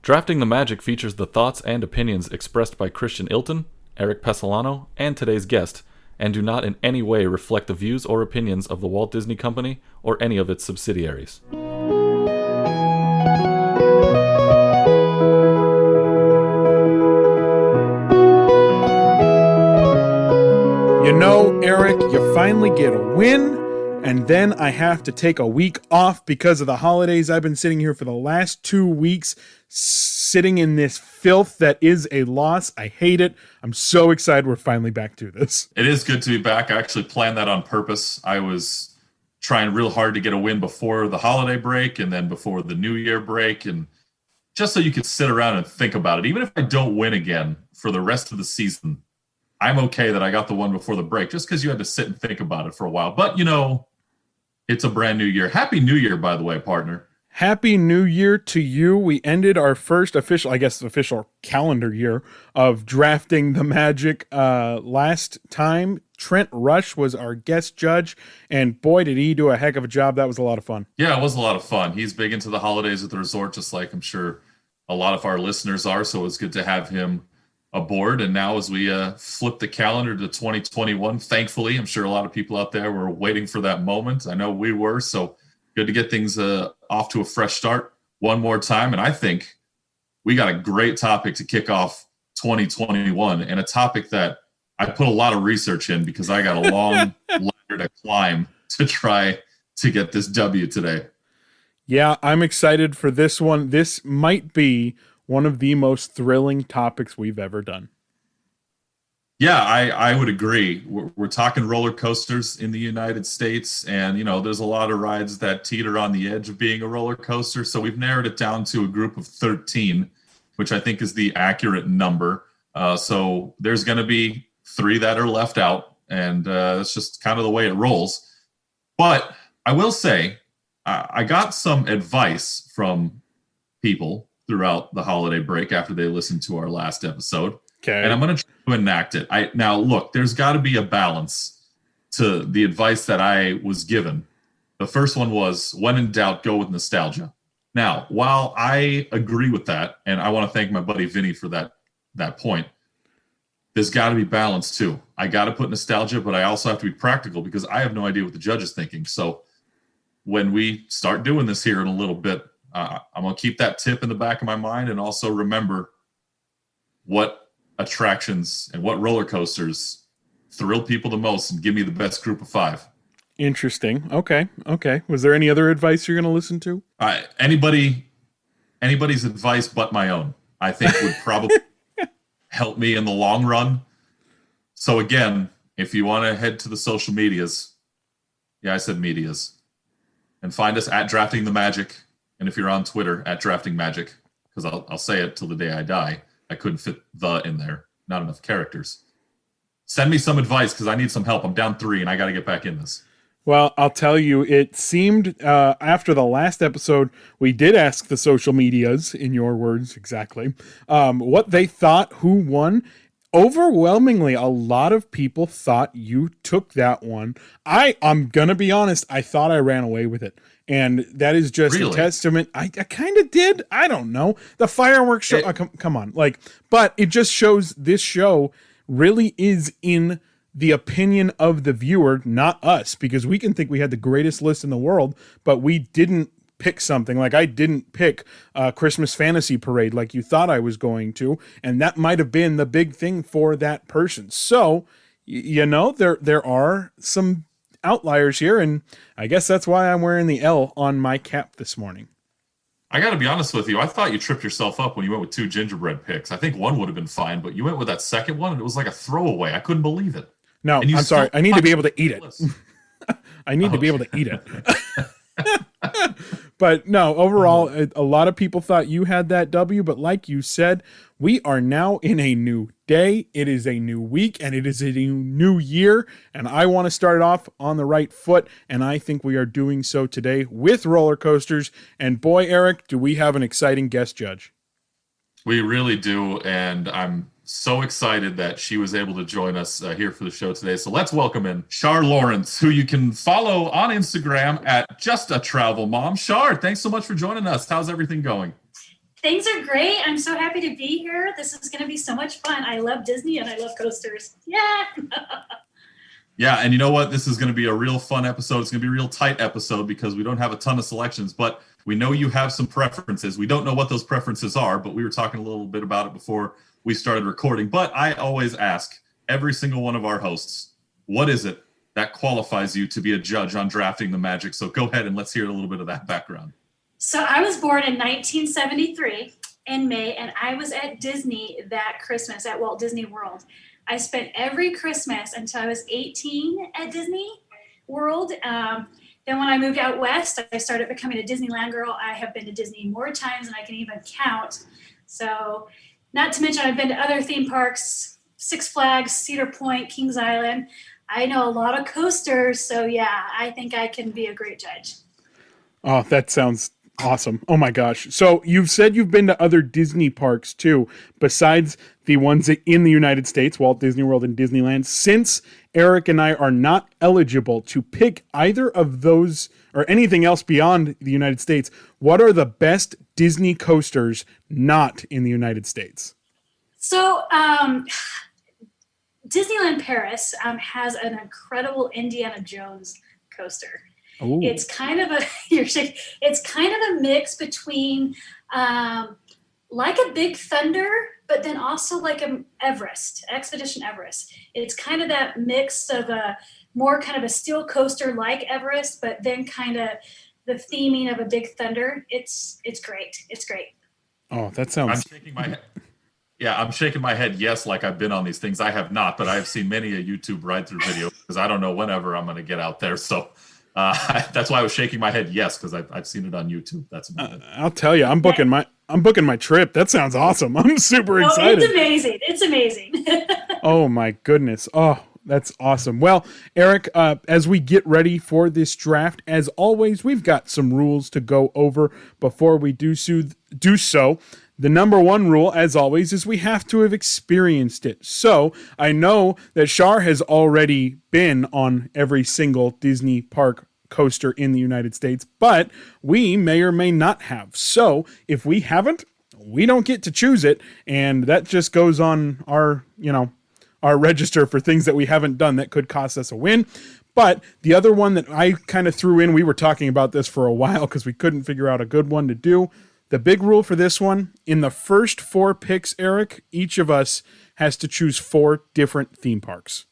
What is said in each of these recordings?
Drafting the Magic features the thoughts and opinions expressed by Christian Ilton, Eric Pesolano, and today's guest, and do not in any way reflect the views or opinions of the Walt Disney Company or any of its subsidiaries. You know, Eric, you finally get a win, and then I have to take a week off because of the holidays. I've been sitting here for the last 2 weeks, sitting in this filth that is a loss. I hate it. I'm so excited we're finally back to this. It is good to be back. I actually planned that on purpose. I was trying real hard to get a win before the holiday break and then before the New Year break, and just so you could sit around and think about it. Even if I don't win again for the rest of the season, I'm okay that I got the one before the break, just because you had to sit and think about it for a while. But, you know, it's a brand new year. Happy New Year, by the way, partner. Happy New Year to you. We ended our first official calendar year of drafting the Magic last time. Trent Rush was our guest judge, and boy, did he do a heck of a job. That was a lot of fun. Yeah, it was a lot of fun. He's big into the holidays at the resort, just like I'm sure a lot of our listeners are, so it's good to have him aboard. And now as we flip the calendar to 2021, thankfully, I'm sure a lot of people out there were waiting for that moment. I know we were, so good to get things off to a fresh start one more time. And I think we got a great topic to kick off 2021, and a topic that I put a lot of research in because I got a long ladder to climb to try to get this W today. Yeah, I'm excited for this one. This might be one of the most thrilling topics we've ever done. Yeah, I would agree. We're talking roller coasters in the United States, and you know, there's a lot of rides that teeter on the edge of being a roller coaster. So we've narrowed it down to a group of 13, which I think is the accurate number. So there's going to be 3 that are left out, and that's just kind of the way it rolls. But I will say, I got some advice from people throughout the holiday break after they listened to our last episode. Okay. And I'm going to try to enact it. Now, look, there's got to be a balance to the advice that I was given. The first one was, when in doubt, go with nostalgia. Now, while I agree with that, and I want to thank my buddy Vinny for that point, there's got to be balance too. I got to put nostalgia, but I also have to be practical because I have no idea what the judge is thinking. So when we start doing this here in a little bit, I'm going to keep that tip in the back of my mind and also remember what attractions and what roller coasters thrill people the most and give me the best group of 5. Interesting. Okay. Was there any other advice you're going to listen to? Anybody's advice but my own, I think would probably help me in the long run. So again, if you want to head to the social medias, yeah, I said medias, and find us at Drafting the Magic. And if you're on Twitter, at Drafting Magic, because I'll say it till the day I die. I couldn't fit the in there. Not enough characters. Send me some advice because I need some help. I'm down 3 and I got to get back in this. Well, I'll tell you, it seemed after the last episode, we did ask the social medias, in your words exactly, what they thought, who won. Overwhelmingly, a lot of people thought you took that one. I'm going to be honest, I thought I ran away with it. And that is just Really? a testament. I kind of did. I don't know. The fireworks show, come on. But it just shows this show really is in the opinion of the viewer, not us, because we can think we had the greatest list in the world, but we didn't pick something. Like I didn't pick Christmas Fantasy Parade like you thought I was going to, and that might have been the big thing for that person. So, you know, there are some outliers here, and I guess that's why I'm wearing the L on my cap this morning. I got to be honest with you. I thought you tripped yourself up when you went with 2 gingerbread picks. I think one would have been fine, but you went with that second one, and it was like a throwaway. I couldn't believe it. No, I'm sorry. I need to be able to eat it. I need to be able to eat it. But no, overall, a lot of people thought you had that W, but like you said, we are now in a new day. It is a new week, and it is a new year, and I want to start it off on the right foot, and I think we are doing so today with roller coasters. And boy, Eric, do we have an exciting guest judge. We really do, and I'm so excited that she was able to join us here for the show today. So let's welcome in Char Lawrence, who you can follow on Instagram at Just a Travel Mom. Char, thanks so much for joining us. How's everything going? Things are great. I'm so happy to be here. This is going to be so much fun. I love Disney and I love coasters. Yeah. Yeah, and you know what? This is going to be a real fun episode. It's going to be a real tight episode because we don't have a ton of selections, but we know you have some preferences. We don't know what those preferences are, but we were talking a little bit about it before we started recording. But I always ask every single one of our hosts, what is it that qualifies you to be a judge on drafting the Magic? So go ahead and let's hear a little bit of that background. So I was born in 1973 in May, and I was at Disney that Christmas at Walt Disney World. I spent every Christmas until I was 18 at Disney World. Then when I moved out west, I started becoming a Disneyland girl. I have been to Disney more times than I can even count. So not to mention I've been to other theme parks, Six Flags, Cedar Point, Kings Island. I know a lot of coasters. So yeah, I think I can be a great judge. Oh, that sounds awesome. Oh my gosh. So you've said you've been to other Disney parks too, besides the ones in the United States, Walt Disney World and Disneyland. Since Erik and I are not eligible to pick either of those or anything else beyond the United States, what are the best Disney coasters not in the United States? So Disneyland Paris has an incredible Indiana Jones coaster. Ooh. It's kind of a it's kind of a mix between like a Big Thunder, but then also like an Expedition Everest. It's kind of that mix of a more kind of a steel coaster like Everest, but then kind of the theming of a Big Thunder. It's great. It's great. Oh, that sounds. I'm shaking my head. Yeah, I'm shaking my head. Yes, like I've been on these things. I have not, but I have seen many a YouTube ride-through video because I don't know whenever I'm going to get out there. So. That's why I was shaking my head. Yes, because I've seen it on YouTube. That's amazing. I'll tell you, I'm booking my trip. That sounds awesome. I'm super excited. It's amazing. It's amazing. Oh my goodness. Oh, that's awesome. Well, Erik, as we get ready for this draft, as always, we've got some rules to go over before we do so. The number one rule, as always, is we have to have experienced it. So I know that Char has already been on every single Disney park coaster in the United States, but we may or may not have. So if we haven't, we don't get to choose it. And that just goes on our register for things that we haven't done that could cost us a win. But the other one that I kind of threw in, we were talking about this for a while because we couldn't figure out a good one to do. The big rule for this one, in the first 4 picks, Erik, each of us has to choose 4 different theme parks.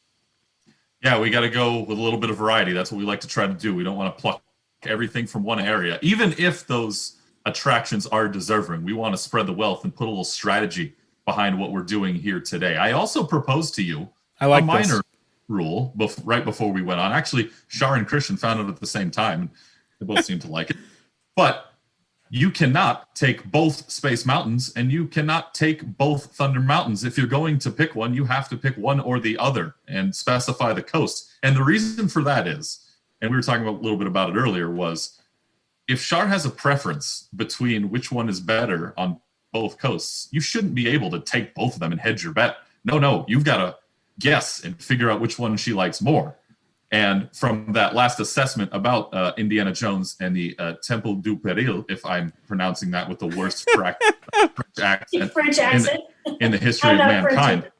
Yeah, we got to go with a little bit of variety. That's what we like to try to do. We don't want to pluck everything from one area, even if those attractions are deserving. We want to spread the wealth and put a little strategy behind what we're doing here today. I also proposed to you a minor rule right before we went on. Actually, Char and Christian found it at the same time, and they both seemed to like it. But you cannot take both Space Mountains and you cannot take both Thunder Mountains. If you're going to pick one, you have to pick one or the other and specify the coast. And the reason for that is, and we were talking a little bit about it earlier, was if Char has a preference between which one is better on both coasts, you shouldn't be able to take both of them and hedge your bet. No, you've got to guess and figure out which one she likes more. And from that last assessment about Indiana Jones and the Temple du Peril, if I'm pronouncing that with the worst French accent in the history of mankind.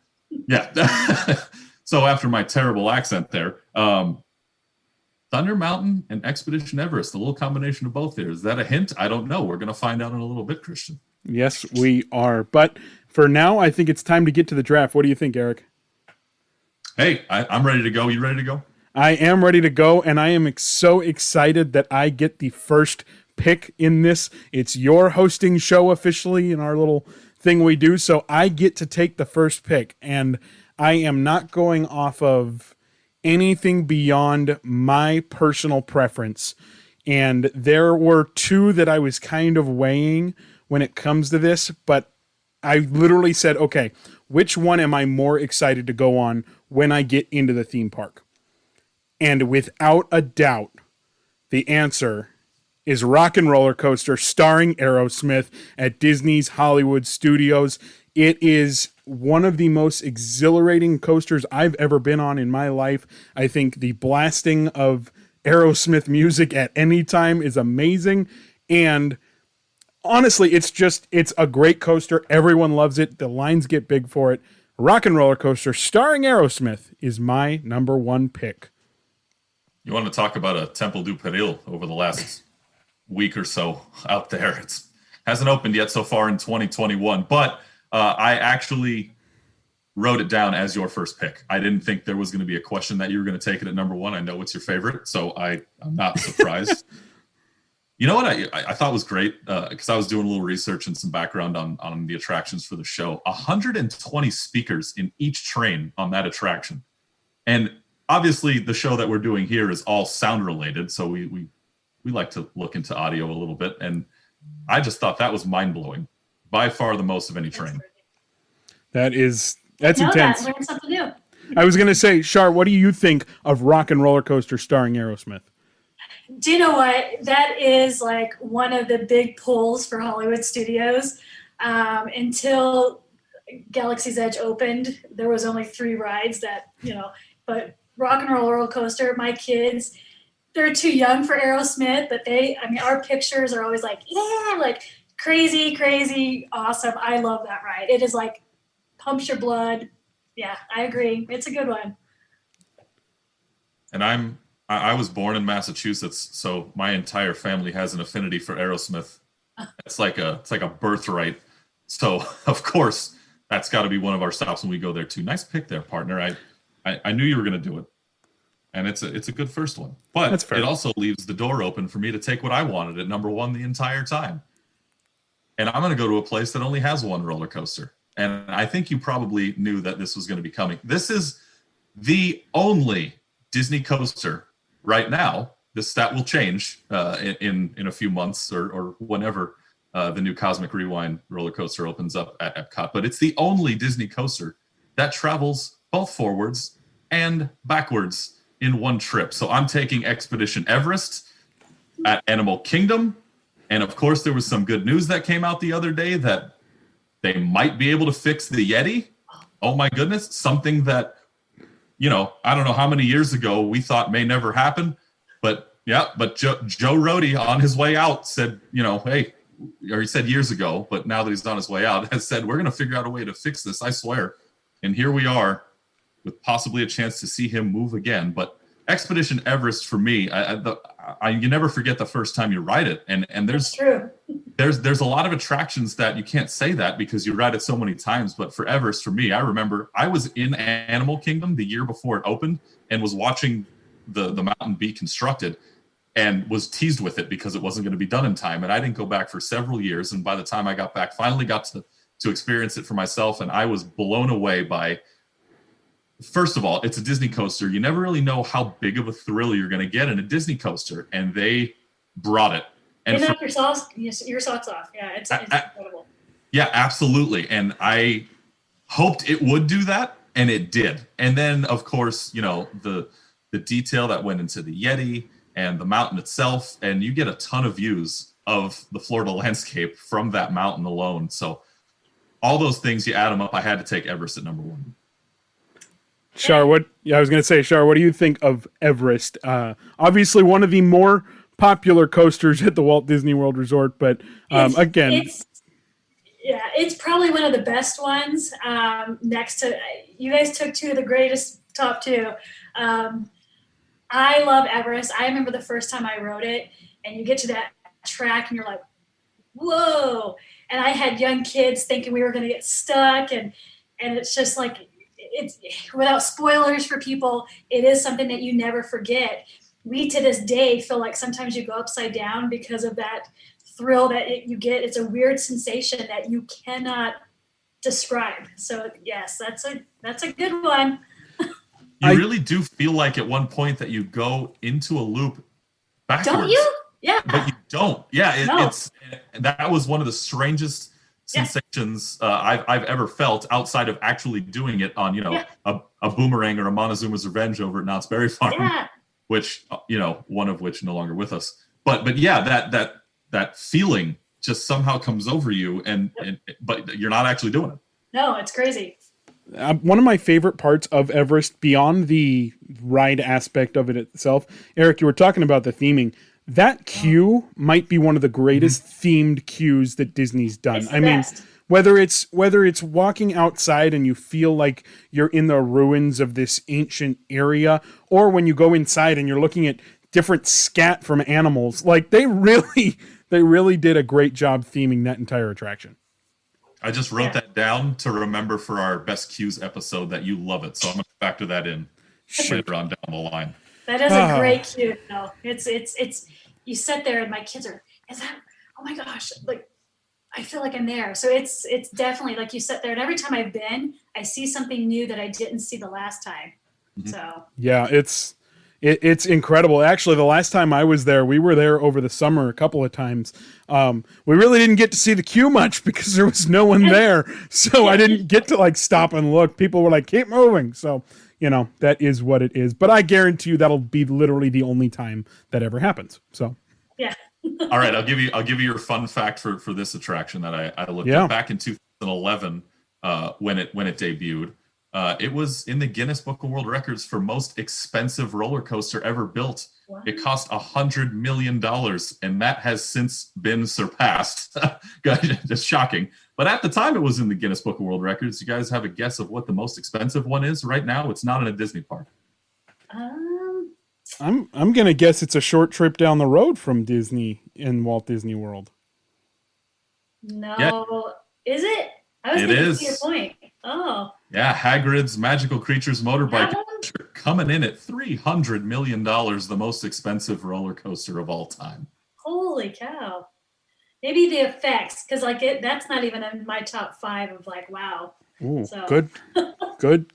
Yeah. So after my terrible accent there, Thunder Mountain and Expedition Everest, a little combination of both there. Is that a hint? I don't know. We're going to find out in a little bit, Christian. Yes, we are. But for now, I think it's time to get to the draft. What do you think, Erik? Hey, I'm ready to go. You ready to go? I am ready to go, and I am so excited that I get the first pick in this. It's your hosting show officially in our little thing we do, so I get to take the first pick, and I am not going off of anything beyond my personal preference. And there were 2 that I was kind of weighing when it comes to this, but I literally said, okay, which one am I more excited to go on when I get into the theme park? And without a doubt, the answer is Rock and Roller Coaster starring Aerosmith at Disney's Hollywood Studios. It is one of the most exhilarating coasters I've ever been on in my life. I think the blasting of Aerosmith music at any time is amazing. And honestly, it's a great coaster. Everyone loves it. The lines get big for it. Rock and Roller Coaster starring Aerosmith is my number one pick. You want to talk about a Temple du Peril over the last week or so out there? It hasn't opened yet so far in 2021, but I actually wrote it down as your first pick. I didn't think there was going to be a question that you were going to take it at number one. I know it's your favorite, so I'm not surprised. You know what I thought was great, because I was doing a little research and some background on the attractions for the show. 120 speakers in each train on that attraction. And obviously the show that we're doing here is all sound related, so we like to look into audio a little bit. And I just thought that was mind-blowing. By far the most of any train. That's intense. Learn something new. I was going to say, Char, what do you think of Rock and Roller Coaster starring Aerosmith? Do you know what? That is like one of the big pulls for Hollywood studios. Until Galaxy's Edge opened, there was only 3 rides that, but Rock and Roller Coaster, my kids, they're too young for Aerosmith, but our pictures are always like, yeah, like crazy, awesome. I love that ride. It is like pumps your blood. Yeah, I agree. It's a good one. And I was born in Massachusetts, so my entire family has an affinity for Aerosmith. It's like a birthright. So of course that's got to be one of our stops when we go there too. Nice pick there, partner. I knew you were going to do it, and it's a good first one. But it also leaves the door open for me to take what I wanted at number one the entire time. And I'm going to go to a place that only has one roller coaster. And I think you probably knew that this was going to be coming. This is the only Disney coaster right now. This stat will change in a few months or whenever the new Cosmic Rewind roller coaster opens up at Epcot. But it's the only Disney coaster that travels both forwards and backwards in one trip. So I'm taking Expedition Everest at Animal Kingdom. And of course, there was some good news that came out the other day that they might be able to fix the Yeti. Oh my goodness. Something that, I don't know how many years ago we thought may never happen. But Joe Rohde on his way out said, hey, or he said years ago, but now that he's on his way out, has said, we're going to figure out a way to fix this, I swear. And here we are with possibly a chance to see him move again. But Expedition Everest for me, you never forget the first time you ride it, and there's a lot of attractions that you can't say that because you ride it so many times. But for Everest, for me, I remember I was in Animal Kingdom the year before it opened and was watching the mountain be constructed and was teased with it because it wasn't going to be done in time. And I didn't go back for several years. And by the time I got back, finally got to experience it for myself, and I was blown away by. First of all, it's a Disney coaster. You never really know how big of a thrill you're going to get in a Disney coaster, and they brought it. And you knock your socks off. Yeah, it's incredible. Yeah, absolutely. And I hoped it would do that, and it did. And then, of course, the detail that went into the Yeti and the mountain itself, and you get a ton of views of the Florida landscape from that mountain alone. So all those things, you add them up, I had to take Everest at number one. Char, what do you think of Everest? Obviously one of the more popular coasters at the Walt Disney World Resort, but it's probably one of the best ones. Next to, you guys took two of the top two. I love Everest. I remember the first time I rode it, and you get to that track and you're like, whoa. And I had young kids thinking we were going to get stuck, and it's just like, it's without spoilers for people, it is something that you never forget. We to this day feel like sometimes you go upside down because of that thrill that you get. It's a weird sensation that you cannot describe. So yes, that's a good one. You really do feel like at one point that you go into a loop backwards. Don't you? Yeah. But you don't. Yeah, that was one of the strangest sensations I've ever felt outside of actually doing it on, a Boomerang or a Montezuma's Revenge over at Knott's Berry Farm, which, one of which no longer with us. But yeah, that feeling just somehow comes over you, but you're not actually doing it. No, it's crazy. One of my favorite parts of Everest, beyond the ride aspect of it itself, Eric, you were talking about the theming. that queue might be one of the greatest themed queues that Disney's done. It's the best. Whether it's walking outside and you feel like you're in the ruins of this ancient area, or when you go inside and you're looking at different scat from animals, like they really did a great job theming that entire attraction. I just wrote that down to remember for our best cues episode that you love it, so I'm going to factor that in later on down the line. That is a great cue, though. It's you sit there and my kids are, is that, oh my gosh, like I feel like I'm there. So it's definitely like you sit there, and every time I've been, I see something new that I didn't see the last time. So yeah, it's incredible. Actually, the last time I was there, we were there over the summer a couple of times. We really didn't get to see the queue much because there was no one there. So I didn't get to like stop and look. People were like, keep moving. So, that is what it is. But I guarantee you that'll be literally the only time that ever happens. So yeah. All right, I'll give you your fun fact for this attraction that I looked at back in 2011 when it debuted. It was in the Guinness Book of World Records for most expensive roller coaster ever built. Wow. It cost $100 million, and that has since been surpassed. Just shocking. But at the time, it was in the Guinness Book of World Records. You guys have a guess of what the most expensive one is right now? It's not in a Disney park. I'm gonna guess it's a short trip down the road from Disney in Walt Disney World. No, is it? I was thinking to your point. Oh. Yeah, Hagrid's Magical Creatures Motorbike coming in at $300 million, the most expensive roller coaster of all time. Holy cow. Maybe the effects, because that's not even in my top 5 of like, wow. Ooh, so. Good.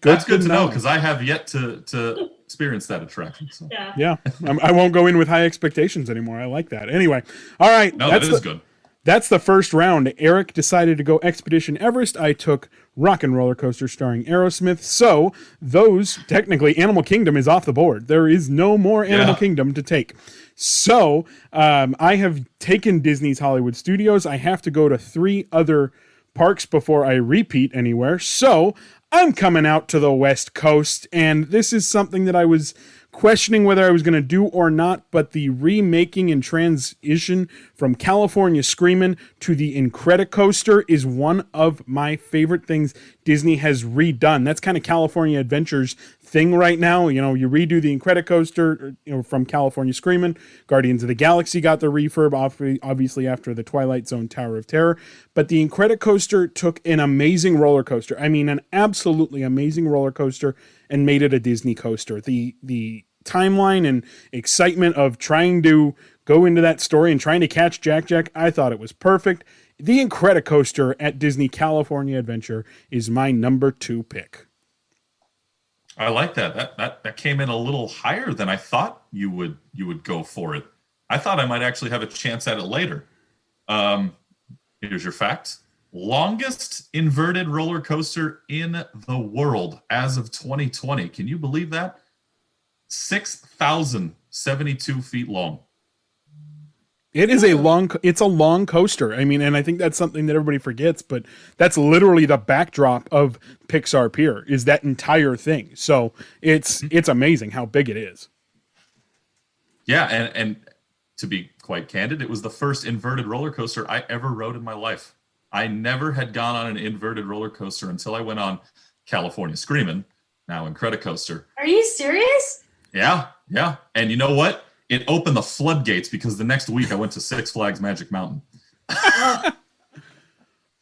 That's good to know, because I have yet to experience that attraction. So. Yeah. I won't go in with high expectations anymore. I like that. Anyway, all right. No, that is good. That's the first round. Eric decided to go Expedition Everest. I took Rock and Roller Coaster starring Aerosmith. So those, technically, Animal Kingdom is off the board. There is no more Animal Kingdom to take. So I have taken Disney's Hollywood Studios. I have to go to 3 other parks before I repeat anywhere. So I'm coming out to the West Coast, and this is something that I was questioning whether I was going to do or not, but the remaking and transition from California Screamin' to the Incredicoaster is one of my favorite things Disney has redone. That's kind of California Adventure's thing right now. You redo the Incredicoaster, from California Screamin'. Guardians of the Galaxy got the refurb, obviously after the Twilight Zone Tower of Terror. But the Incredicoaster took an amazing roller coaster. I mean, an absolutely amazing roller coaster, and made it a Disney coaster. The timeline and excitement of trying to go into that story and trying to catch Jack Jack, I thought it was perfect. The Incredicoaster at Disney California Adventure is my number 2 pick. I like that. That came in a little higher than I thought you would go for it. I thought I might actually have a chance at it later. Here's your fact. Longest inverted roller coaster in the world as of 2020. Can you believe that? 6,072 feet long. It's a long coaster. I mean, and I think that's something that everybody forgets, but that's literally the backdrop of Pixar Pier, is that entire thing. So it's amazing how big it is. Yeah, and to be quite candid, it was the first inverted roller coaster I ever rode in my life. I never had gone on an inverted roller coaster until I went on California Screamin', now Incredicoaster. Are you serious? Yeah. And you know what? It opened the floodgates because the next week I went to Six Flags Magic Mountain.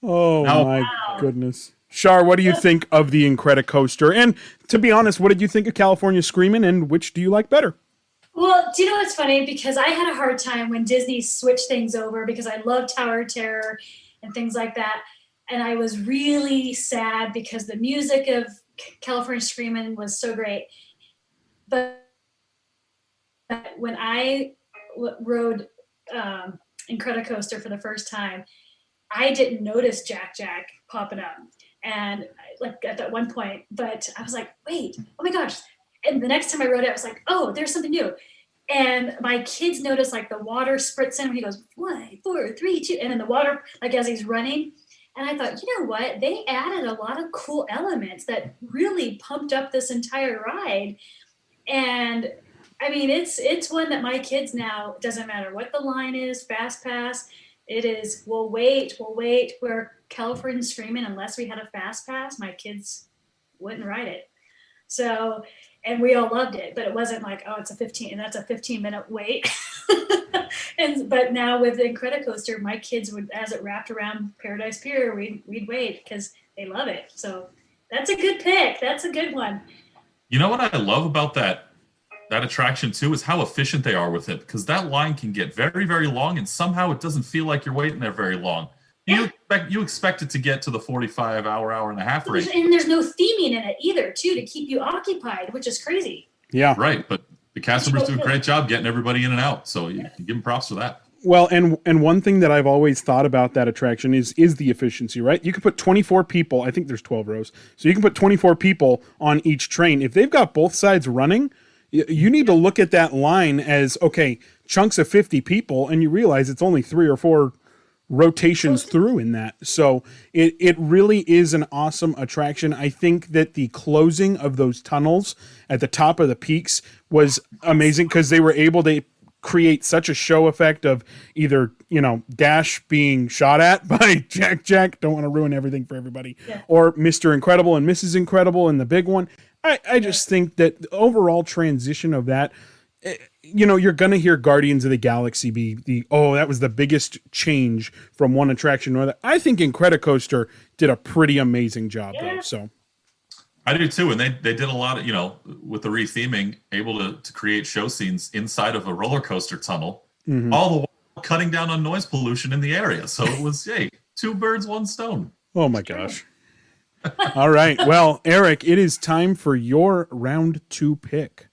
My goodness. Char, what do you think of the Incredicoaster? And to be honest, what did you think of California Screamin', and which do you like better? Well, do you know what's funny? Because I had a hard time when Disney switched things over, because I love Tower of Terror and things like that. And I was really sad because the music of California Screamin' was so great. But when I rode Incredicoaster for the first time, I didn't notice Jack Jack popping up. And like at that one point, but I was like, wait, oh my gosh. And the next time I rode it, I was like, oh, there's something new. And my kids noticed like the water spritz in when he goes 1, 4, 3, 2, and then the water, like as he's running. And I thought, you know what? They added a lot of cool elements that really pumped up this entire ride. And I mean, it's one that my kids now, doesn't matter what the line is, fast pass. It is, we'll wait. We're California screaming, unless we had a fast pass, my kids wouldn't ride it. So, and we all loved it, but it wasn't like, oh, it's a 15-minute wait. But now with the Incredicoaster, my kids would, as it wrapped around Paradise Pier, we'd wait because they love it. So that's a good pick. That's a good one. You know what I love about that attraction too is how efficient they are with it, because that line can get very, very long, and somehow it doesn't feel like you're waiting there very long. You expect it to get to the 45 hour and a half range. And there's no theming in it either, too, to keep you occupied, which is crazy. Yeah. Right, but the cast members do a great job getting everybody in and out, so you give them props for that. Well, and one thing that I've always thought about that attraction is the efficiency, right? You can put 24 people, I think there's 12 rows, so you can put 24 people on each train. If they've got both sides running, you need to look at that line as, okay, chunks of 50 people, and you realize it's only 3 or 4 rotations through in that. So it really is an awesome attraction. I think that the closing of those tunnels at the top of the peaks was amazing, because they were able to create such a show effect of either, Dash being shot at by Jack, don't want to ruin everything for everybody, or Mr. Incredible and Mrs. Incredible and the big one. I just think that the overall transition of that, you're going to hear Guardians of the Galaxy be that was the biggest change from one attraction to another. I think Incredicoaster did a pretty amazing job, though. So I do too, and they did a lot of, with the retheming, able to create show scenes inside of a roller coaster tunnel, all the while cutting down on noise pollution in the area. So it was, 2 birds, 1 stone. Oh my gosh. All right. Well, Eric, it is time for your round 2 pick.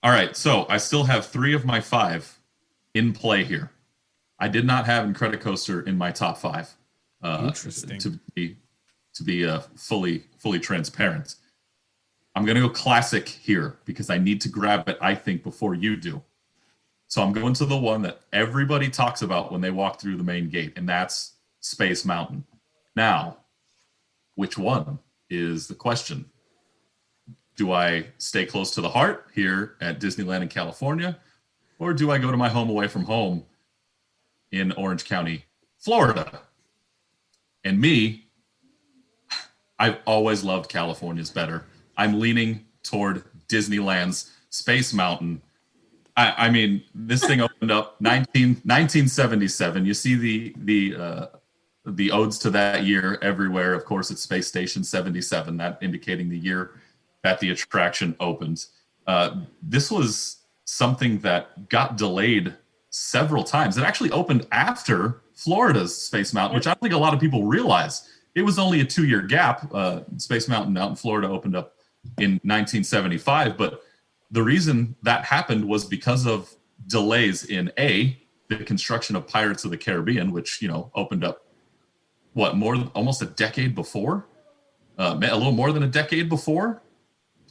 All right. So I still have 3 of my 5 in play here. I did not have Incredicoaster in my top 5. Interesting. To be fully transparent. I'm going to go classic here because I need to grab it, I think, before you do. So I'm going to the one that everybody talks about when they walk through the main gate, and that's Space Mountain. Now, which one is the question? Do I stay close to the heart here at Disneyland in California, or do I go to my home away from home in Orange County, Florida? And me, I've always loved California's better. I'm leaning toward Disneyland's Space Mountain. I mean, this thing opened up 1977. You see the odes to that year everywhere. Of course, it's Space Station 77, that indicating the year that the attraction opened. This was something that got delayed several times. It actually opened after Florida's Space Mountain, which I don't think a lot of people realize. It was only a 2-year gap. Space Mountain out in Florida opened up in 1975, but the reason that happened was because of delays in the construction of Pirates of the Caribbean, which, opened up almost a decade before, a little more than a decade before.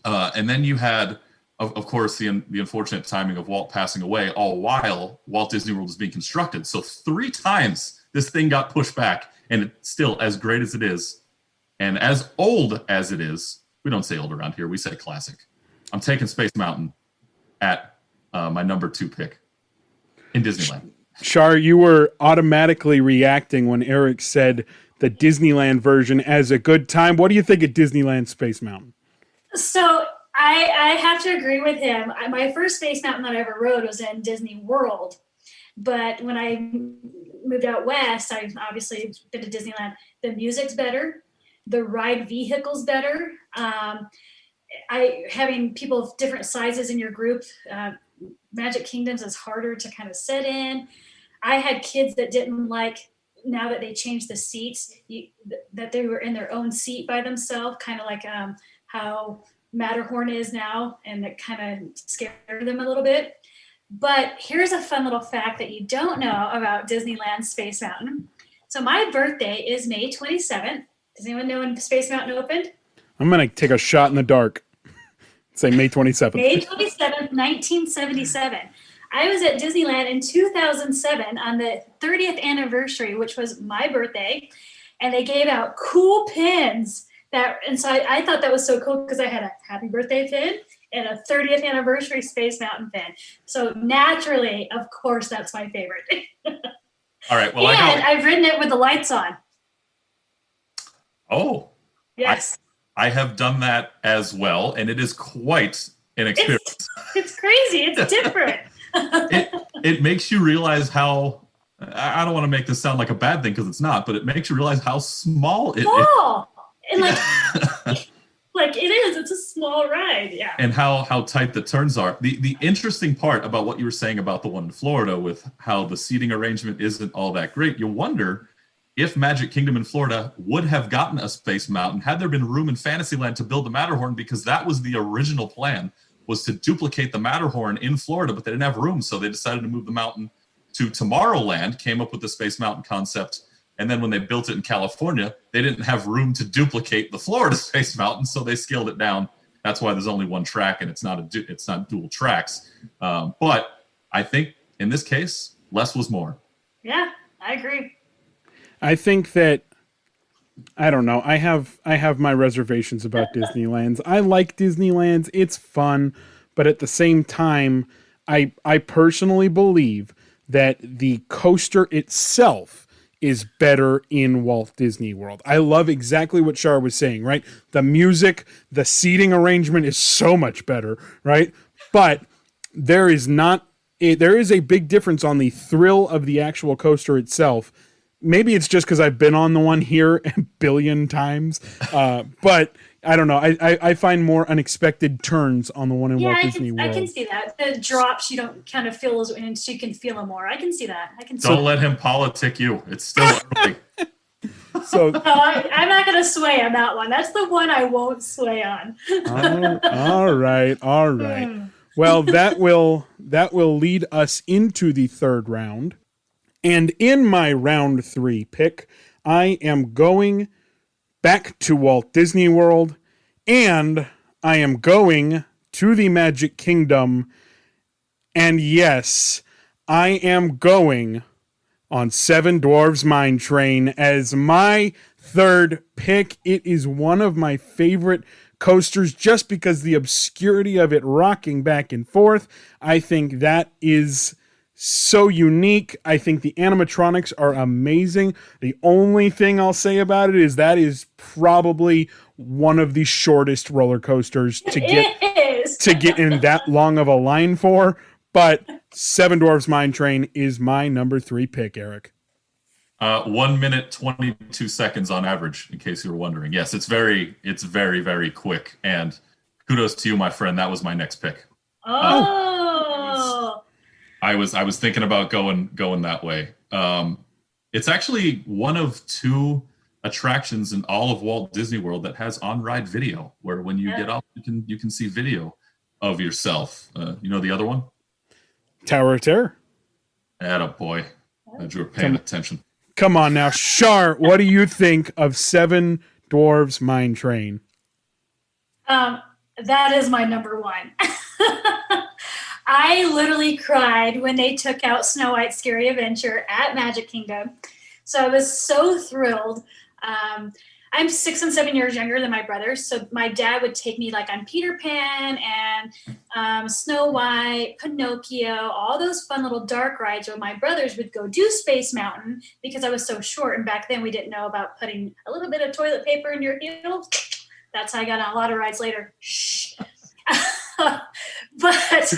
And then you had, of course, the unfortunate timing of Walt passing away, all while Walt Disney World was being constructed. So 3 times this thing got pushed back, and it's still as great as it is, and as old as it is. We don't say old around here. We say classic. I'm taking Space Mountain at my number 2 pick in Disneyland. Char, you were automatically reacting when Eric said the Disneyland version as a good time. What do you think of Disneyland Space Mountain? So I have to agree with him. My first Space Mountain that I ever rode was in Disney World. But when I moved out west, I've obviously been to Disneyland. The music's better. The ride vehicle's better. Having people of different sizes in your group, Magic Kingdoms is harder to kind of sit in. I had kids that didn't like, now that they changed the seats, that they were in their own seat by themselves, kind of like how Matterhorn is now, and it kind of scared them a little bit. But here's a fun little fact that you don't know about Disneyland Space Mountain. So my birthday is May 27th. Does anyone know when Space Mountain opened? I'm going to take a shot in the dark. Say May 27th. May 27th, 1977. I was at Disneyland in 2007 on the 30th anniversary, which was my birthday, and they gave out cool pins. And so I thought that was so cool because I had a happy birthday pin, and a 30th anniversary Space Mountain fan. So naturally, of course, that's my favorite. All right. Well, and I've ridden it with the lights on. Oh. Yes. I have done that as well, and it is quite an experience. It's crazy. It's different. It makes you realize how, I don't want to make this sound like a bad thing because it's not, but it makes you realize how small it is. And like it is. It's a small ride. Yeah. And how tight the turns are. The interesting part about what you were saying about the one in Florida with how the seating arrangement isn't all that great, you wonder if Magic Kingdom in Florida would have gotten a Space Mountain had there been room in Fantasyland to build the Matterhorn, because that was the original plan, was to duplicate the Matterhorn in Florida, but they didn't have room, so they decided to move the mountain to Tomorrowland, came up with the Space Mountain concept, and then when they built it in California, they didn't have room to duplicate the Florida Space Mountain, so they scaled it down. That's why there's only one track, and it's not dual tracks. But I think in this case, less was more. Yeah, I agree. I think that, I don't know, I have my reservations about Disneyland's. I like Disneyland's. It's fun, but at the same time, I personally believe that the coaster itself is better in Walt Disney World. I love exactly what Char was saying, right? The music, the seating arrangement is so much better, right? But there is a big difference on the thrill of the actual coaster itself. Maybe it's just because I've been on the one here a billion times, but I don't know. I find more unexpected turns on the one in Walt Disney World. I can see that. The drops, you don't kind of feel those, and so you can feel them more. I can see that. Don't let him politic you. It's still early. So I'm not going to sway on that one. That's the one I won't sway on. all right. Well, that will lead us into the third round. And in my round 3 pick, I am going back to Walt Disney World, and I am going to the Magic Kingdom. And yes, I am going on Seven Dwarfs Mine Train as my third pick. It is one of my favorite coasters just because the obscurity of it rocking back and forth. I think that is so unique. I think the animatronics are amazing. The only thing I'll say about it is that is probably one of the shortest roller coasters to get in that long of a line for. But Seven Dwarfs Mine Train is my number 3 pick, Eric. 1 minute 22 seconds on average, in case you were wondering. Yes, it's very, very quick. And kudos to you, my friend. That was my next pick. I was thinking about going that way. It's actually one of 2 attractions in all of Walt Disney World that has on-ride video, where when you get off, you can see video of yourself. You know the other one? Tower of Terror. Attaboy. Glad you were paying attention. Come on now, Char, what do you think of Seven Dwarfs Mine Train? That is my number 1. I literally cried when they took out Snow White's Scary Adventure at Magic Kingdom. So I was so thrilled. I'm 6 and 7 years younger than my brothers. So my dad would take me like on Peter Pan and Snow White, Pinocchio, all those fun little dark rides where my brothers would go do Space Mountain because I was so short. And back then we didn't know about putting a little bit of toilet paper in your heels. That's how I got on a lot of rides later. Shh. But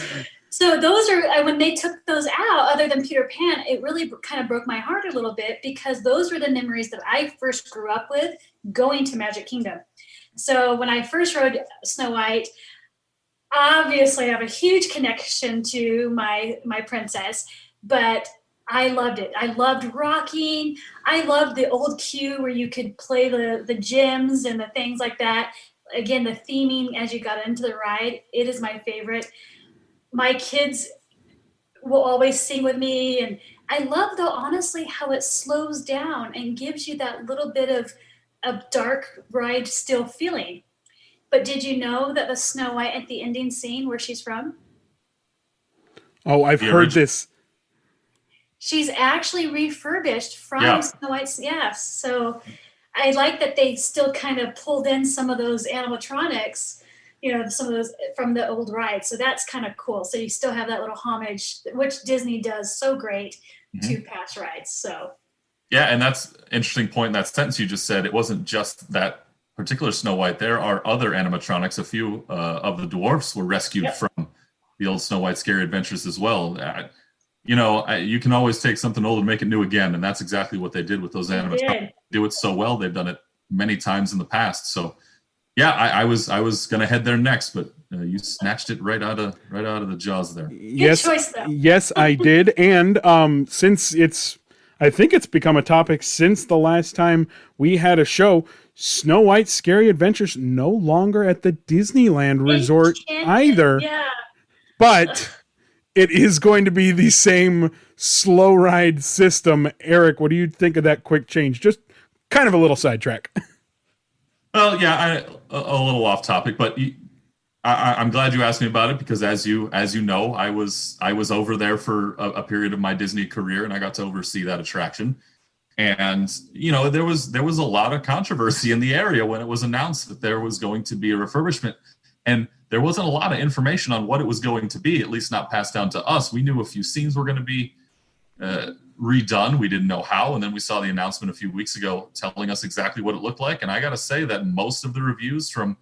so those are, when they took those out, other than Peter Pan, it really kind of broke my heart a little bit because those were the memories that I first grew up with going to Magic Kingdom. So when I first rode Snow White, obviously I have a huge connection to my princess, but I loved it. I loved rocking. I loved the old queue where you could play the gyms and the things like that. Again, the theming as you got into the ride, it is my favorite. My kids will always sing with me. And I love, though, honestly, how it slows down and gives you that little bit of dark ride still feeling. But did you know that the Snow White at the ending scene, where she's from? Oh, I've heard this. She's actually refurbished from Snow White's. Yes. So I like that they still kind of pulled in some of those animatronics some of those from the old rides. So that's kind of cool. So you still have that little homage, which Disney does so great to past rides. So. Yeah, and that's an interesting point in that sentence you just said. It wasn't just that particular Snow White. There are other animatronics. A few of the dwarfs were rescued from the old Snow White Scary Adventures as well. You can always take something old and make it new again, and that's exactly what they did with those animatronics. They do it so well. They've done it many times in the past. So, yeah, I was gonna head there next, but you snatched it right out of the jaws there. Yes, good choice, though. Yes, I did, and since I think it's become a topic since the last time we had a show. Snow White's Scary Adventures no longer at the Disneyland Resort either. Yeah. But it is going to be the same slow ride system. Eric, what do you think of that quick change? Just kind of a little sidetrack. Well, yeah, a little off topic, but I'm glad you asked me about it because as you know, I was over there for a period of my Disney career, and I got to oversee that attraction. And there was a lot of controversy in the area when it was announced that there was going to be a refurbishment, and there wasn't a lot of information on what it was going to be, at least not passed down to us. We knew a few scenes were going to be redone. We didn't know how, and then we saw the announcement a few weeks ago telling us exactly what it looked like. And I got to say that most of the reviews from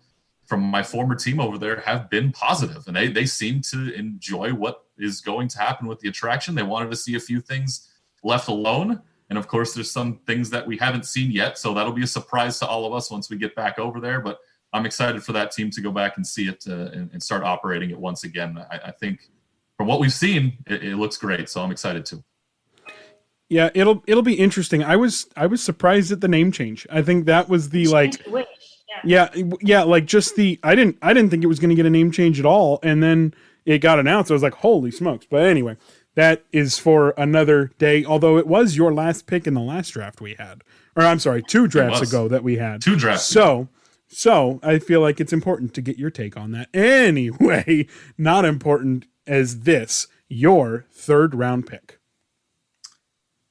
my former team over there have been positive, and they seem to enjoy what is going to happen with the attraction. They wanted to see a few things left alone. And of course, there's some things that we haven't seen yet. So that'll be a surprise to all of us once we get back over there. But I'm excited for that team to go back and see it and start operating it once again. I think from what we've seen, it looks great. So I'm excited too. Yeah, it'll be interesting. I was surprised at the name change. I think that was the Yeah, like just I didn't think it was going to get a name change at all, and then it got announced. I was like, holy smokes! But anyway, that is for another day. Although it was your last pick in the last draft we had, or I'm sorry, 2 drafts ago that we had. 2 drafts. So I feel like it's important to get your take on that. Anyway, not important as this, your 3rd round pick.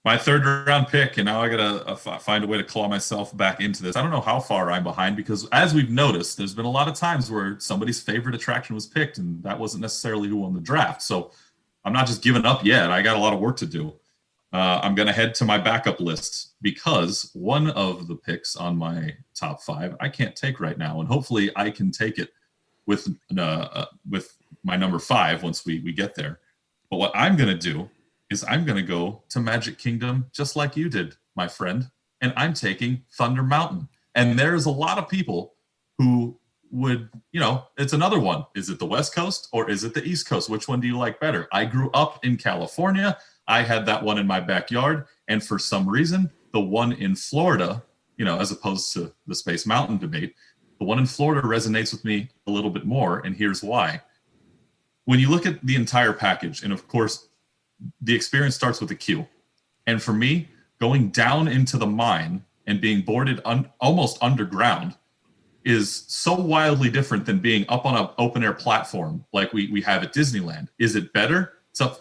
My 3rd round pick, and now I gotta find a way to claw myself back into this. I don't know how far I'm behind because, as we've noticed, there's been a lot of times where somebody's favorite attraction was picked, and that wasn't necessarily who won the draft. So I'm not just giving up yet. I got a lot of work to do. I'm gonna head to my backup list because one of the picks on my top 5 I can't take right now, and hopefully I can take it with my number 5 once we get there. But what I'm gonna do is I'm going to go to Magic Kingdom just like you did, my friend, and I'm taking Thunder Mountain. And there's a lot of people who would, it's another one. Is it the West Coast or is it the East Coast? Which one do you like better? I grew up in California. I had that one in my backyard. And for some reason, the one in Florida, as opposed to the Space Mountain debate, the one in Florida resonates with me a little bit more. And here's why. When you look at the entire package, and of course, the experience starts with a queue. And for me, going down into the mine and being boarded almost underground is so wildly different than being up on an open air platform like we have at Disneyland. Is it better? It's up,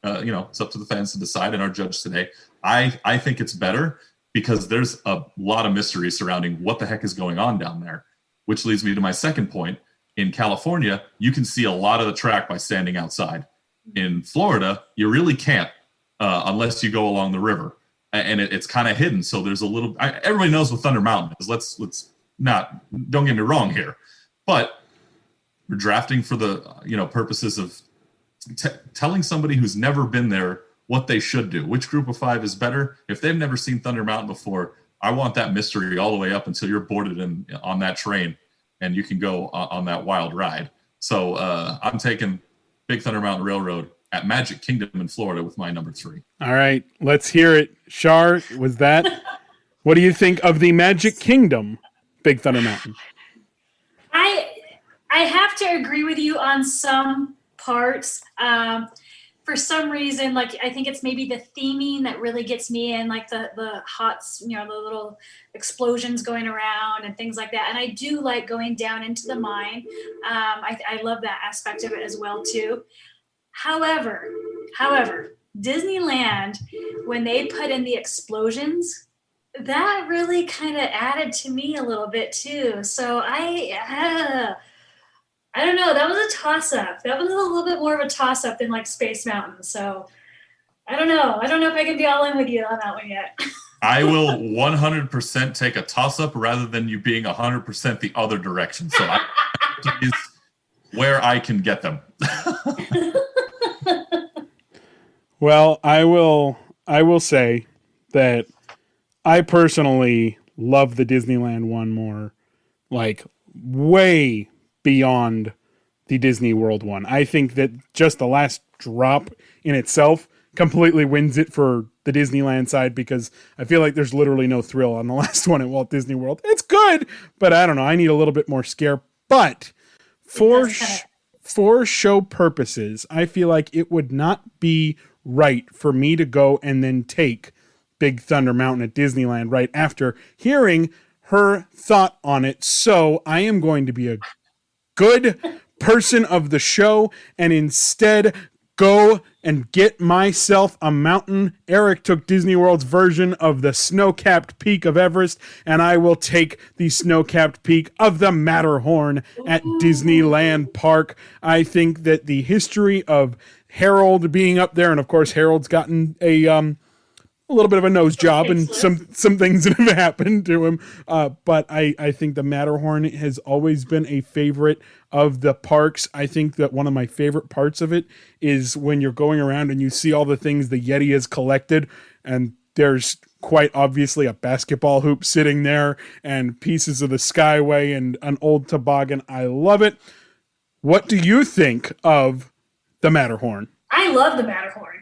it's up to the fans to decide and our judge today. I think it's better because there's a lot of mystery surrounding what the heck is going on down there, which leads me to my second point. In California, you can see a lot of the track by standing outside. In Florida, you really can't unless you go along the river, and it's kind of hidden. So there's a little. Everybody knows what Thunder Mountain is. Let's not. Don't get me wrong here, but we're drafting for the purposes of telling somebody who's never been there what they should do. Which group of 5 is better? If they've never seen Thunder Mountain before, I want that mystery all the way up until you're boarded on that train, and you can go on that wild ride. So I'm taking Big Thunder Mountain Railroad at Magic Kingdom in Florida with my number 3. All right, let's hear it. Char, was that? What do you think of the Magic Kingdom Big Thunder Mountain? I have to agree with you on some parts. For some reason, like I think it's maybe the theming that really gets me in, like the hots, the little explosions going around and things like that. And I do like going down into the mine. I love that aspect of it as well too. However, Disneyland, when they put in the explosions, that really kind of added to me a little bit too. So I don't know. That was a toss-up. That was a little bit more of a toss-up than like Space Mountain. So I don't know. I don't know if I can be all in with you on that one yet. I will 100% take a toss-up rather than you being 100% the other direction. So I is where I can get them. Well, I will say that I personally love the Disneyland one more, like way beyond the Disney World one. I think that just the last drop in itself completely wins it for the Disneyland side, because I feel like there's literally no thrill on the last one at Walt Disney World. It's good, but I don't know. I need a little bit more scare. But for show purposes, I feel like it would not be right for me to go and then take Big Thunder Mountain at Disneyland right after hearing her thought on it. So I am going to be a good person of the show and instead go and get myself a mountain. Erik took Disney World's version of the snow-capped peak of Everest, and I will take the snow-capped peak of the Matterhorn at Disneyland Park. I think that the history of Harold being up there, and of course Harold's gotten a little bit of a nose job and some things that have happened to him. But I think the Matterhorn has always been a favorite of the parks. I think that one of my favorite parts of it is when you're going around and you see all the things the Yeti has collected, and there's quite obviously a basketball hoop sitting there and pieces of the Skyway and an old toboggan. I love it. What do you think of the Matterhorn? I love the Matterhorn.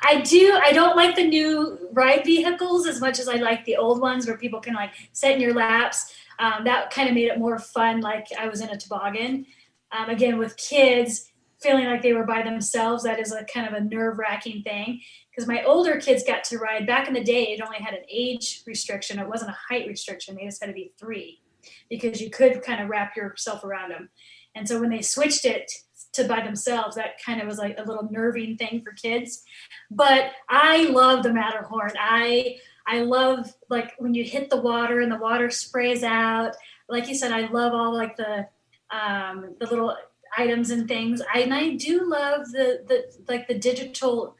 I do. I don't like the new ride vehicles as much as I like the old ones where people can like sit in your laps. That kind of made it more fun, like I was in a toboggan. Again, with kids feeling like they were by themselves, that is a kind of a nerve-wracking thing. Because my older kids got to ride. Back in the day, it only had an age restriction. It wasn't a height restriction. They just had to be 3 because you could kind of wrap yourself around them. And so when they switched it to by themselves, that kind of was like a little nerving thing for kids. But I love the Matterhorn. I love like when you hit the water and the water sprays out. Like you said, I love all like the little items and things. And I do love the like the digital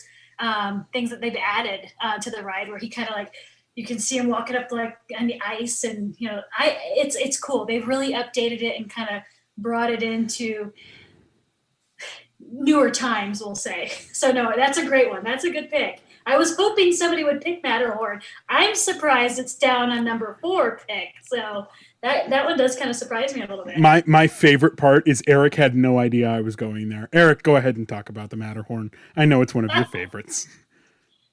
things that they've added to the ride, where he kind of like you can see him walking up like on the ice, and you know, it's cool. They've really updated it and kind of brought it into newer times, we'll say. So no, that's a great one. That's a good pick. I was hoping somebody would pick Matterhorn. I'm surprised it's down on number 4 pick. So that one does kind of surprise me a little bit. My favorite part is Erik had no idea I was going there. Erik, go ahead and talk about the Matterhorn. I know it's one of your favorites.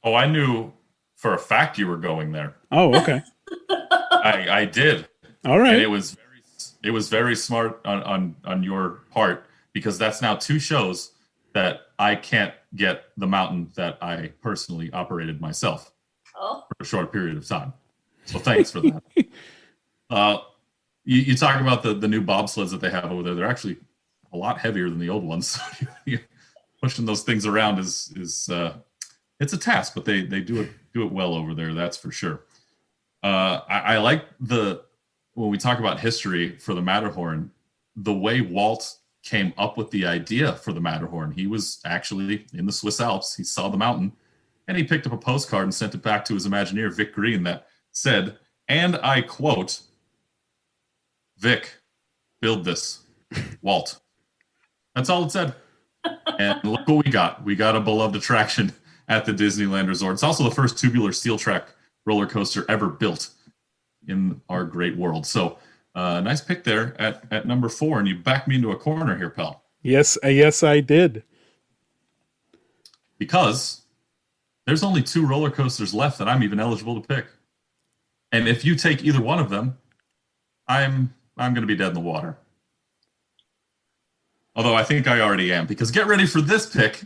Oh, I knew for a fact you were going there. Oh, okay. I did. All right. And it was very smart on your part, because that's now 2 shows that I can't get the mountain that I personally operated myself for a short period of time. So thanks for that. You talk about the new bobsleds that they have over there. They're actually a lot heavier than the old ones. Pushing those things around is it's a task, but they do it well over there. That's for sure. I like when we talk about history for the Matterhorn, the way Walt came up with the idea for the Matterhorn. He was actually in the Swiss Alps. He saw the mountain, and he picked up a postcard and sent it back to his Imagineer, Vic Green, that said, and I quote, "Vic, build this, Walt." That's all it said. And look what we got. We got a beloved attraction at the Disneyland Resort. It's also the first tubular steel track roller coaster ever built in our great world. So nice pick there at number 4, and you backed me into a corner here, pal. Yes, I did. Because there's only 2 roller coasters left that I'm even eligible to pick. And if you take either one of them, I'm going to be dead in the water. Although I think I already am, because get ready for this pick.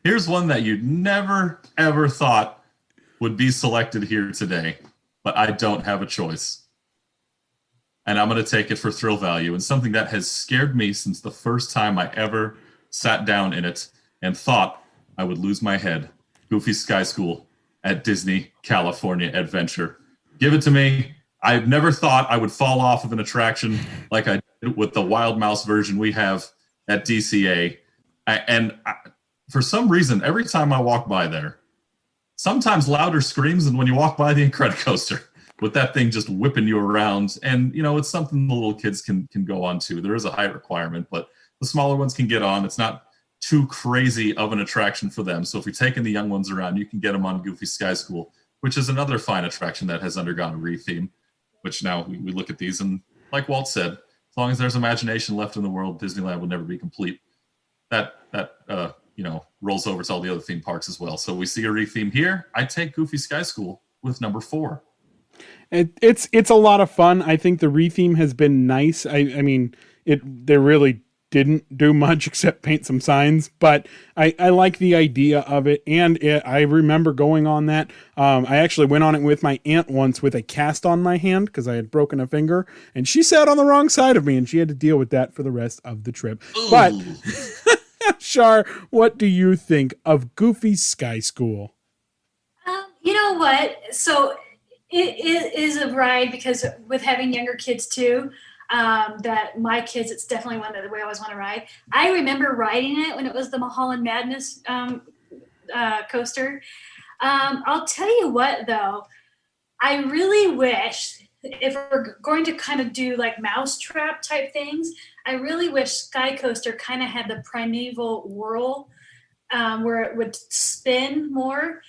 Here's one that you never, ever thought would be selected here today, but I don't have a choice. And I'm going to take it for thrill value, and something that has scared me since the first time I ever sat down in it and thought I would lose my head. Goofy Sky School at Disney California Adventure. Give it to me. I've never thought I would fall off of an attraction like I did with the Wild Mouse version we have at DCA. For some reason, every time I walk by there, sometimes louder screams than when you walk by the Incredicoaster, with that thing just whipping you around. And, it's something the little kids can go on to. There is a height requirement, but the smaller ones can get on. It's not too crazy of an attraction for them. So if you're taking the young ones around, you can get them on Goofy Sky School, which is another fine attraction that has undergone a retheme, which now we look at these, and like Walt said, as long as there's imagination left in the world, Disneyland will never be complete. That rolls over to all the other theme parks as well. So we see a retheme here. I take Goofy Sky School with number 4. It's a lot of fun. I think the retheme has been nice. I mean, they really didn't do much except paint some signs, but I like the idea of it. And I remember going on that. I actually went on it with my aunt once with a cast on my hand because I had broken a finger, and she sat on the wrong side of me, and she had to deal with that for the rest of the trip. Ooh. But Char, what do you think of Goofy Sky School? You know what? So it is a ride, because with having younger kids too, that my kids, it's definitely one that we always want to ride. I remember riding it when it was the Mulholland Madness coaster. I'll tell you what, though, I really wish, if we're going to kind of do like mousetrap type things, I really wish Sky Coaster kind of had the primeval whirl, where it would spin more.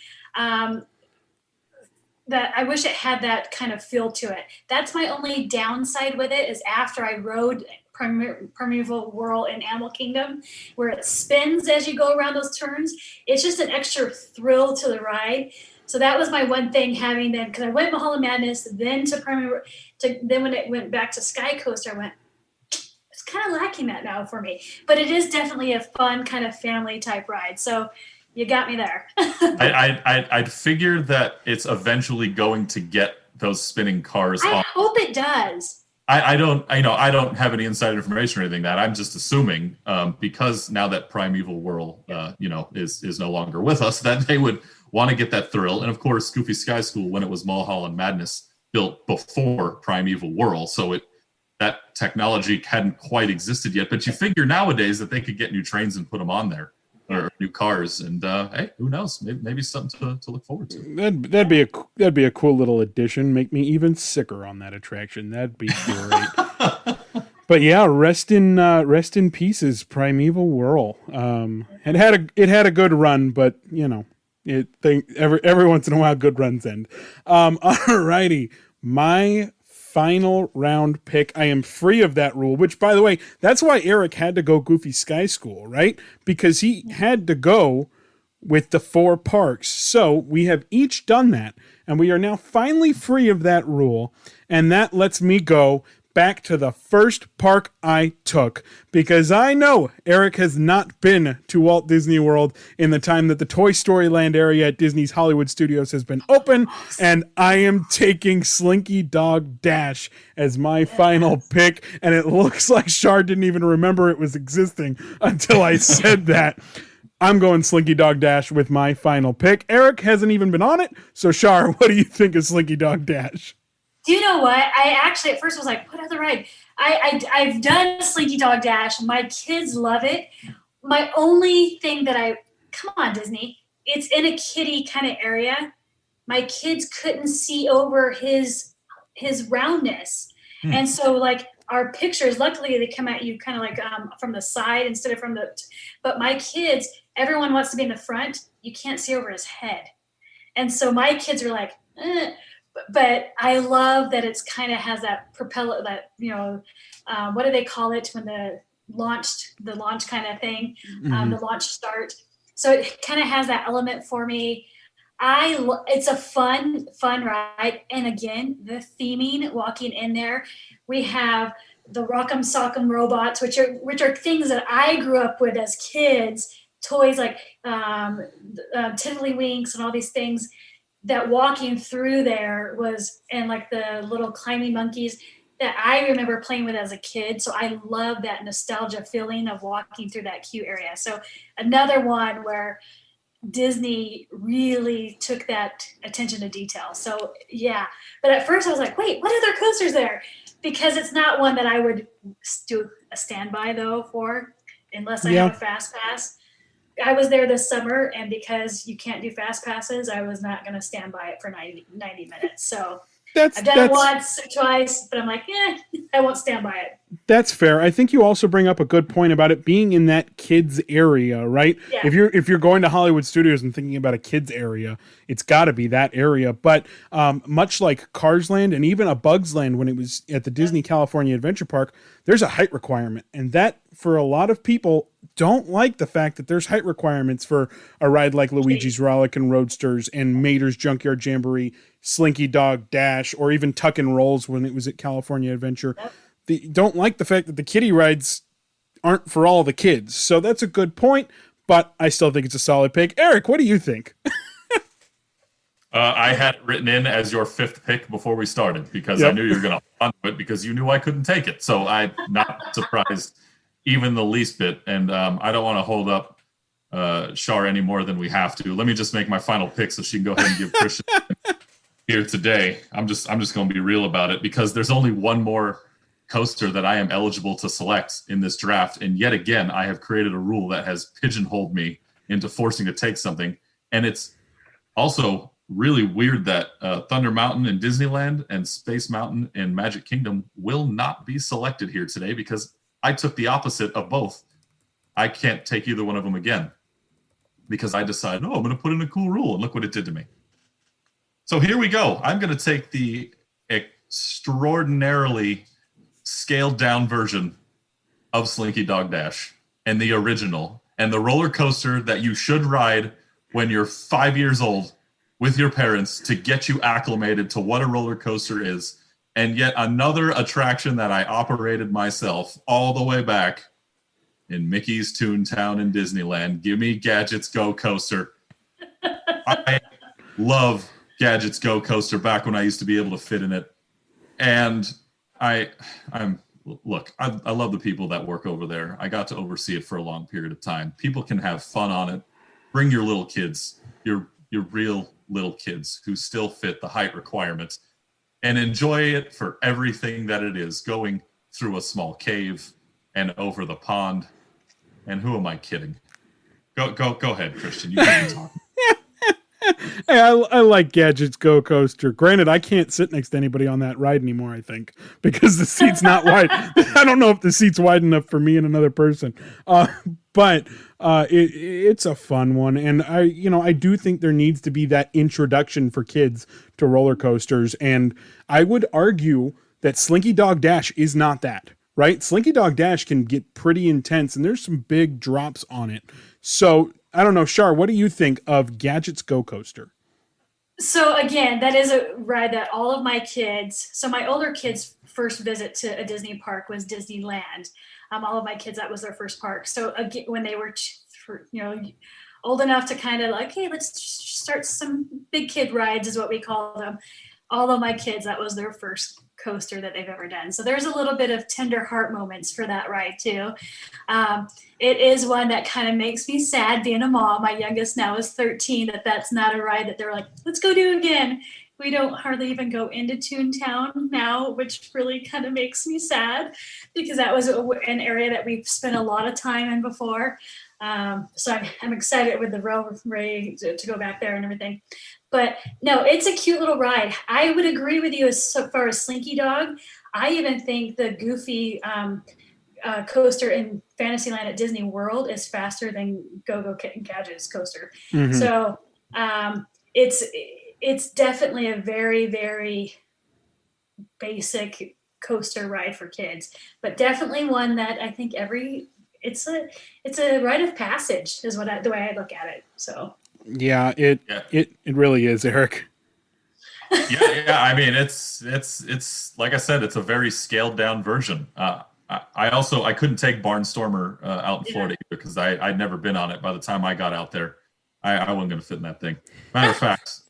That I wish it had that kind of feel to it. That's my only downside with it, is after I rode Primeval Whirl in Animal Kingdom, where it spins as you go around those turns. It's just an extra thrill to the ride. So that was my one thing, having them, because I went Mulholland Madness, then to Primeval, then when it went back to Sky Coaster, I went, it's kind of lacking that now for me. But it is definitely a fun kind of family type ride. So you got me there. I'd figure that it's eventually going to get those spinning cars. I hope it does. I don't have any inside information or anything that I'm just assuming, because now that Primeval Whirl, is no longer with us, that they would want to get that thrill. And of course, Goofy Sky School, when it was Mulholland Madness, built before Primeval Whirl, so that technology hadn't quite existed yet. But you figure nowadays that they could get new trains and put them on there, or new cars, and hey, who knows? Maybe something to look forward to. That'd be a cool little addition. Make me even sicker on that attraction. That'd be great. But yeah, rest in pieces, Primeval Whirl. It had a good run, but every once in a while, good runs end. Alrighty, my final round pick. I am free of that rule, which, by the way, that's why Erik had to go Goofy Sky School, right? Because he had to go with the 4 parks. So we have each done that, and we are now finally free of that rule. And that lets me go back to the first park I took, because I know Erik has not been to Walt Disney World in the time that the Toy Story Land area at Disney's Hollywood Studios has been open, and I am taking Slinky Dog Dash as my final pick, and it looks like Char didn't even remember it was existing until I said that. I'm going Slinky Dog Dash with my final pick. Erik hasn't even been on it, so Char, what do you think of Slinky Dog Dash? Do you know what? I actually at first was like, what other ride? I've done Slinky Dog Dash. My kids love it. My only thing that come on, Disney, it's in a kiddie kind of area. My kids couldn't see over his roundness. And so like our pictures, luckily they come at you kind of like from the side instead of from but my kids, everyone wants to be in the front. You can't see over his head. And so my kids are like, But I love that it's kind of has that propeller, that, what do they call it when the launch kind of thing, the launch start. So it kind of has that element for me. It's a fun ride. And again, the theming, walking in there, we have the Rock'em Sock'em robots, which are things that I grew up with as kids, toys like Tiddlywinks and all these things. That walking through there was, and like the little climbing monkeys that I remember playing with as a kid. So I love that nostalgia feeling of walking through that queue area. So another one where Disney really took that attention to detail. So yeah, but at first I was like, wait, what other coasters there? because it's not one that I would do a standby though for, unless I have a fast pass. I was there this summer, and because you can't do fast passes, I was not going to stand by it for 90 minutes. So I've done it once or twice, but I'm like, I won't stand by it. That's fair. I think you also bring up a good point about it being in that kids area, right? Yeah. If you're going to Hollywood Studios and thinking about a kids area, it's got to be that area. But much like Cars Land and even a Bugs Land when it was at the Disney California Adventure Park, there's a height requirement, and that for a lot of people don't like the fact that there's height requirements for a ride like Luigi's Rollickin' Roadsters and Mater's Junkyard Jamboree, Slinky Dog Dash, or even Tuck and Rolls when it was at California Adventure. Yep. They don't like the fact that the kiddie rides aren't for all the kids. So that's a good point, but I still think it's a solid pick. Eric, what do you think? I had it written in as your 5th pick before we started because I knew you were going to hold on to it because you knew I couldn't take it. So I'm not surprised even the least bit. And I don't want to hold up Char any more than we have to. Let me just make my final pick so she can go ahead and give Christian here today. I'm just going to be real about it because there's only one more coaster that I am eligible to select in this draft. And yet again, I have created a rule that has pigeonholed me into forcing to take something. And it's also really weird that Thunder Mountain in Disneyland and Space Mountain in Magic Kingdom will not be selected here today because I took the opposite of both. I can't take either one of them again because I decided, I'm going to put in a cool rule, and look what it did to me. So here we go. I'm going to take the extraordinarily scaled down version of Slinky Dog Dash and the original and the roller coaster that you should ride when you're 5 years old with your parents to get you acclimated to what a roller coaster is. And yet another attraction that I operated myself all the way back in Mickey's Toontown in Disneyland. Give me Gadget's Go Coaster. I love Gadget's Go Coaster back when I used to be able to fit in it. And I love the people that work over there. I got to oversee it for a long period of time. People can have fun on it. Bring your little kids, your real little kids who still fit the height requirements, and enjoy it for everything that it is, going through a small cave and over the pond. And who am I kidding? Go ahead, Christian. You can talk. Hey, I like Gadget's Go Coaster. Granted, I can't sit next to anybody on that ride anymore, I think, because the seat's not wide. I don't know if the seat's wide enough for me and another person. But it's a fun one. And I do think there needs to be that introduction for kids to roller coasters. And I would argue that Slinky Dog Dash is not that, right? Slinky Dog Dash can get pretty intense, and there's some big drops on it. So I don't know, Char, what do you think of Gadget's Go Coaster? So again, that is a ride that all of my kids, so my older kids' first visit to a Disney park was Disneyland. All of my kids, that was their first park. So again, when they were, old enough to kind of like, hey, let's start some big kid rides is what we call them. All of my kids, that was their first coaster that they've ever done. So there's a little bit of tender heart moments for that ride too. It is one that kind of makes me sad being a mom. My youngest now is 13, that's not a ride that they're like, let's go do again. We don't hardly even go into Toontown now, which really kind of makes me sad because that was an area that we've spent a lot of time in before. So I'm excited with the row ready to go back there and everything. But no, it's a cute little ride. I would agree with you as far as Slinky Dog. I even think the Goofy coaster in Fantasyland at Disney World is faster than Go-Go Kit and Gadget's coaster. Mm-hmm. So it's definitely a very, very basic coaster ride for kids, but definitely one that I think it's a rite of passage is the way I look at it. So. Yeah, it really is, Eric. Yeah. I mean, it's like I said, it's a very scaled down version. I couldn't take Barnstormer out in Florida either because I'd never been on it. By the time I got out there, I wasn't going to fit in that thing. Matter of fact,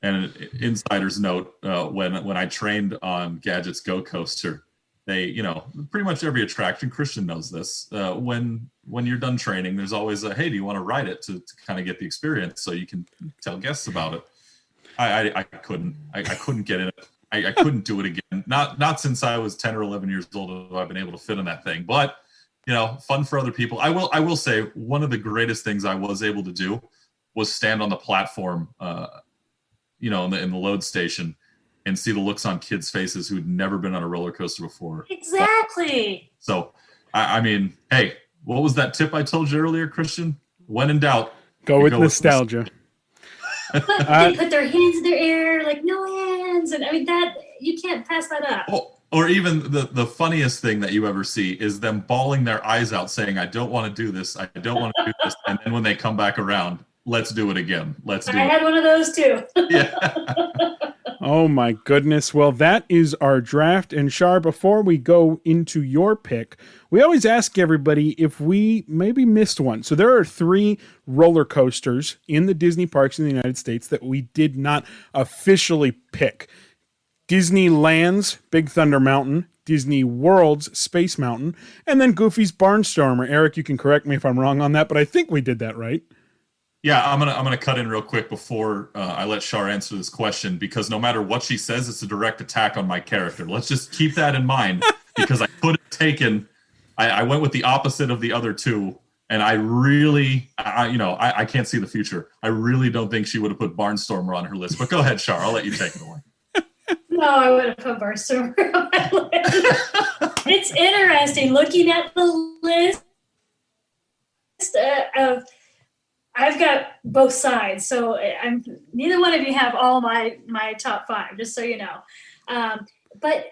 and an insider's note, when I trained on Gadget's Go Coaster, they, pretty much every attraction, Christian knows this, when you're done training, there's always a, hey, do you want to ride it to kind of get the experience so you can tell guests about it? I couldn't get in it I couldn't do it again. Not since I was 10 or 11 years old have I been able to fit in that thing. But fun for other people. I will say one of the greatest things I was able to do was stand on the platform, in the load station, and see the looks on kids' faces who'd never been on a roller coaster before. Exactly. So, I mean, hey, what was that tip I told you earlier, Christian? When in doubt, go with nostalgia. They put their hands in their air, like no hands, and I mean that you can't pass that up. Oh, or even the funniest thing that you ever see is them bawling their eyes out, saying, "I don't want to do this. I don't want to do this," and then when they come back around, let's do it again. Let's do it. I had one of those too. Yeah. Oh my goodness. Well, that is our draft. And Char, before we go into your pick, we always ask everybody if we maybe missed one. So there are 3 roller coasters in the Disney parks in the United States that we did not officially pick. Disneyland's Big Thunder Mountain, Disney World's Space Mountain, and then Goofy's Barnstormer. Eric, you can correct me if I'm wrong on that, but I think we did that right. Yeah, I'm gonna cut in real quick before I let Char answer this question, because no matter what she says, it's a direct attack on my character. Let's just keep that in mind, because I could have taken, I went with the opposite of the other 2, and I really, I can't see the future. I really don't think she would have put Barnstormer on her list. But go ahead, Char. I'll let you take it away. No, I would have put Barnstormer on my list. It's interesting looking at the list of. I've got both sides, so neither one of you have all my top 5, just so you know. But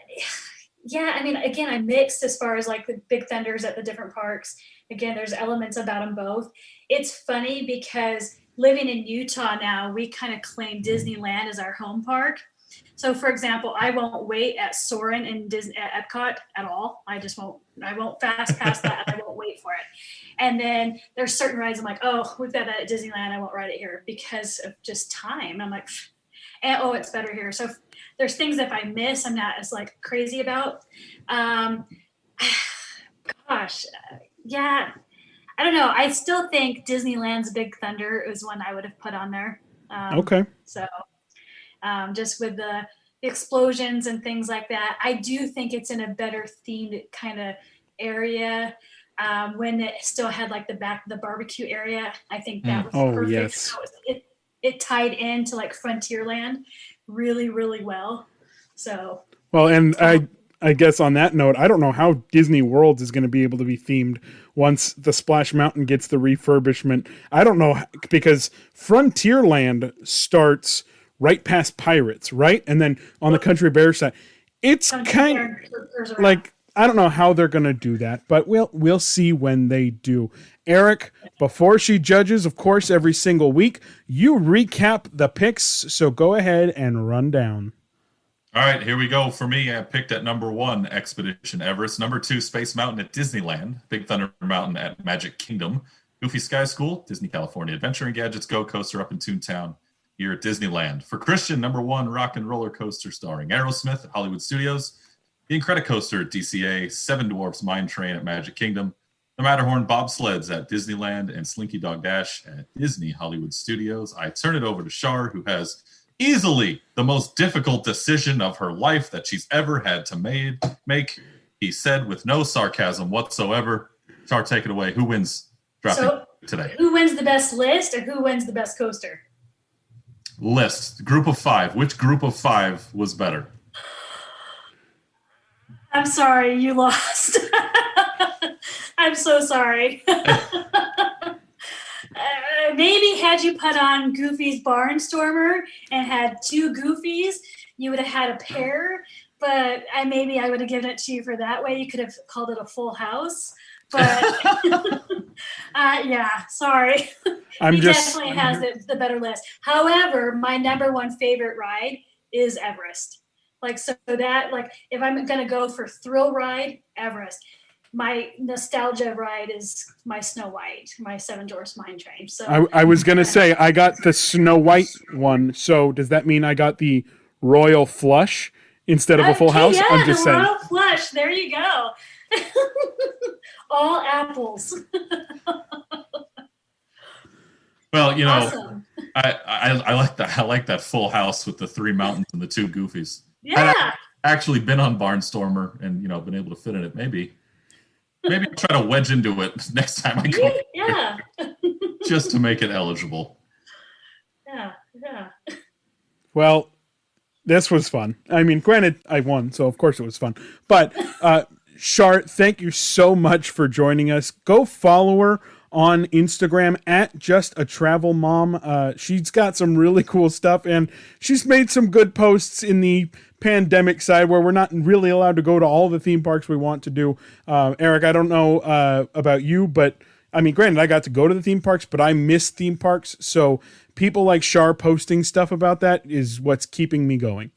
yeah, I mean, again, I mixed as far as like the Big Thunders at the different parks. Again, there's elements about them both. It's funny because living in Utah now, we kind of claim Disneyland as our home park. So, for example, I won't wait at Soarin' and at Epcot at all. I won't fast pass that. I won't wait for it. And then there's certain rides I'm like, oh, we've got that at Disneyland. I won't ride it here because of just time. I'm like, it's better here. So there's things if I miss, I'm not as like crazy about. Yeah. I don't know. I still think Disneyland's Big Thunder is one I would have put on there. Okay. So just with the explosions and things like that, I do think it's in a better themed kind of area. When it still had like the barbecue area, I think that was perfect. Yes. So it tied into like Frontierland really, really well. So well, and I guess on that note, I don't know how Disney World is going to be able to be themed once the Splash Mountain gets the refurbishment. I don't know, because Frontierland starts right past Pirates, right? And then on the Country Bear side, it's kind of like, I don't know how they're going to do that, but we'll see when they do. Eric, before she judges, of course, every single week, you recap the picks, so go ahead and run down. All right, here we go. For me, I picked at number 1, Expedition Everest. Number 2, Space Mountain at Disneyland. Big Thunder Mountain at Magic Kingdom. Goofy Sky School, Disney California Adventure and Gadgets Go Coaster up in Toontown here at Disneyland. For Christian, number 1, Rock and Roller Coaster starring Aerosmith at Hollywood Studios. The Incredicoaster at DCA. Seven Dwarfs Mine Train at Magic Kingdom. The Matterhorn Bobsleds at Disneyland and Slinky Dog Dash at Disney Hollywood Studios. I turn it over to Char, who has easily the most difficult decision of her life that she's ever had to make. He said with no sarcasm whatsoever. Char, take it away. Who wins drafting today? Who wins the best list or who wins the best coaster? List. Group of 5. Which group of 5 was better? I'm sorry, you lost. I'm so sorry. Maybe had you put on Goofy's Barnstormer and had 2 Goofies, you would have had a pair. But maybe I would have given it to you for that way. You could have called it a full house. But yeah, sorry. He definitely has the better list. However, my number 1 favorite ride is Everest. Like, so that, like, if I'm going to go for thrill ride, Everest. My nostalgia ride is my Snow White, my Seven Dwarfs Mine Train. So I was going to say, I got the Snow White one. So does that mean I got the Royal Flush instead of a full house? Yeah, I'm just saying. Royal Flush. There you go. All apples. Well, awesome. I like that. I like that full house with the 3 mountains and the 2 Goofies. Yeah. I've actually been on Barnstormer and, been able to fit in it. Maybe I'll try to wedge into it next time I go. Yeah. Just to make it eligible. Yeah. Well, this was fun. I mean, granted, I won, so of course it was fun. But, Char, thank you so much for joining us. Go follow her on Instagram at Just a Travel Mom. She's got some really cool stuff, and she's made some good posts in the pandemic side where we're not really allowed to go to all the theme parks we want to do. Erik, I don't know about you, but I mean, granted, I got to go to the theme parks, but I miss theme parks. So people like Char posting stuff about that is what's keeping me going.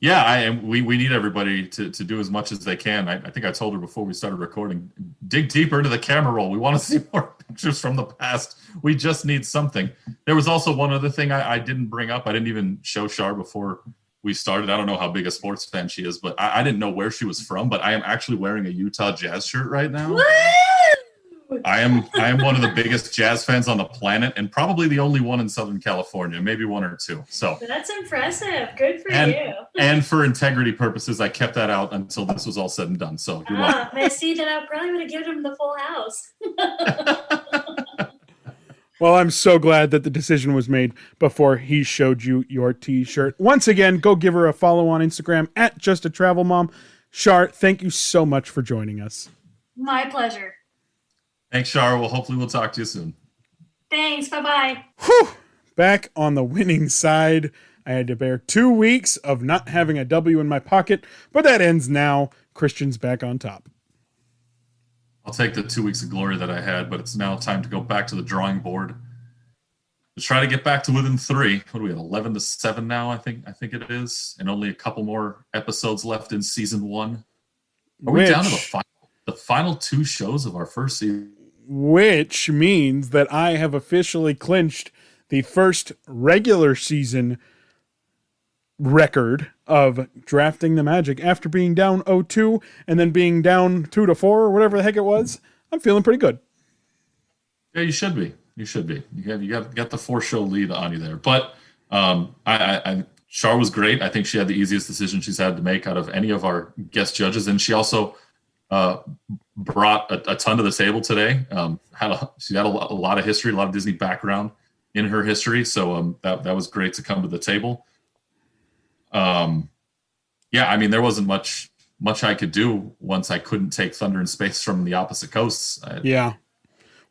Yeah, we need everybody to do as much as they can. I think I told her before we started recording, dig deeper into the camera roll. We want to see more pictures from the past. We just need something. There was also one other thing I didn't bring up. I didn't even show Char before we started. I don't know how big a sports fan she is, but I didn't know where she was from. But I am actually wearing a Utah Jazz shirt right now. What? I am one of the biggest Jazz fans on the planet, and probably the only one in Southern California, maybe one or two. So that's impressive. Good for you. And for integrity purposes, I kept that out until this was all said and done. So you're welcome. I see that. I probably would have given him the full house. Well, I'm so glad that the decision was made before he showed you your t-shirt. Once again, go give her a follow on Instagram at Just a Travel Mom. Char, thank you so much for joining us. My pleasure. Thanks, Char. Well, hopefully we'll talk to you soon. Thanks. Bye-bye. Whew. Back on the winning side. I had to bear 2 weeks of not having a W in my pocket, but that ends now. Christian's back on top. I'll take the 2 weeks of glory that I had, but it's now time to go back to the drawing board to try to get back to within 3. What are we at? 11-7 now, I think it is, and only a couple more episodes left in season 1. Are we down to the final 2 shows of our first season? Which means that I have officially clinched the first regular season record of Drafting the Magic after being down 0-2 and then being down 2-4 or whatever the heck it was. I'm feeling pretty good. Yeah, you should be. You got the 4-show lead on you there. But Char was great. I think she had the easiest decision she's had to make out of any of our guest judges, and she also brought a ton to the table today. She had a lot of history, a lot of Disney background in her history, so that was great to come to the table. Yeah, I mean, there wasn't much I could do once I couldn't take Thunder in Space from the opposite coasts. Yeah.